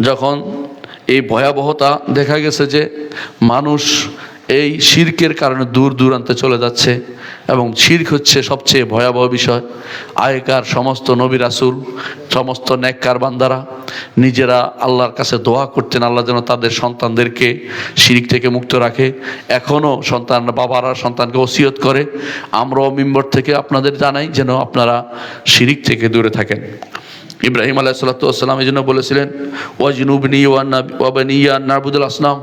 যখন এই ভয়াবহতা দেখা গেছে যে মানুষ এই শিরকের কারণে দূর দূরান্তে চলে যাচ্ছে, এবং শিরক হচ্ছে সবচেয়ে ভয়াবহ বিষয়। আগেকার সমস্ত নবী রাসূল, সমস্ত নেককার বান্দারা নিজেরা আল্লাহর কাছে দোয়া করতেন আল্লাহ যেন তাদের সন্তানদেরকে শিরক থেকে মুক্ত রাখে। এখনও বাবারা সন্তানকে ওসিয়ত করে। আমরাও মিম্বর থেকে আপনাদের জানাই যেন আপনারা শিরক থেকে দূরে থাকেন। ইব্রাহিম আলাইহিসসালাম এই জন্য বলেছিলেন, ওয়াজনুবনি ওয়া বানিয়া আন না'বুদাল আসনাম,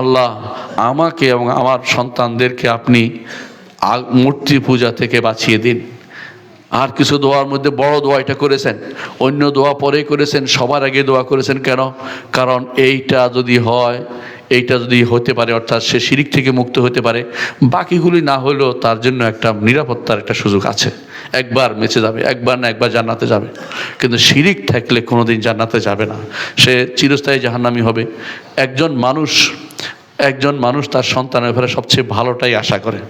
আল্লাহ আমাকে এবং আমার সন্তানদেরকে আপনি মূর্তি পূজা থেকে বাঁচিয়ে দিন। আর কিছু দোয়ার মধ্যে বড় দোয়া এটা করেছেন, অন্য দোয়া পরে করেছেন, সবার আগে দোয়া করেছেন। কেন? কারণ এইটা যদি হয়, এইটা যদি হতে পারে, অর্থাৎ সে শিরক থেকে মুক্ত হতে পারে, বাকিগুলি না হলেও তার জন্য একটা নিরাপত্তার একটা সুযোগ আছে। একবার বেঁচে যাবে, একবার না একবার জান্নাতে যাবে। কিন্তু শিরক থাকলে কোনোদিন জান্নাতে যাবে না, সে চিরস্থায়ী জাহান্নামী হবে। একজন মানুষ তার সন্তানের ব্যাপারে সবচেয়ে ভালোটাই আশা করে।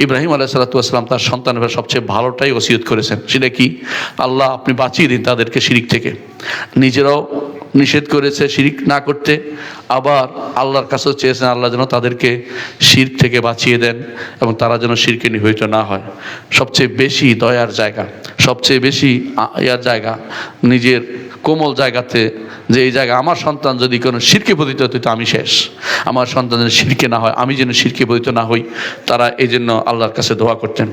ইব্রাহিম আলাইহিসসালাম তার সন্তানের ব্যাপারে সবচেয়ে ভালোটাই ওসিয়ত করেছেন। সেটা কি? আল্লাহ আপনি বাঁচিয়ে দিন তাদেরকে শিরক থেকে। নিজেরাও নিষেধ করেছে শিরক না করতে, আবার আল্লাহর কাছেও চেয়েছেন আল্লাহ যেন তাদেরকে শিরক থেকে বাঁচিয়ে দেন এবং তারা যেন শিরকে নিহিত না হয়। সবচেয়ে বেশি দয়ার জায়গা, সবচেয়ে বেশি জায়গা, নিজের কোমল জায়গাতে, যে এই জায়গা আমার সন্তান যদি কোনো শিরকে পতিত হতো তো আমি শেষ, আমার সন্তান যেন শিরকে না হয়, আমি যেন শিরকে পতিত না হই, তারা এই জন্য আল্লাহর কাছে দোয়া করতেন।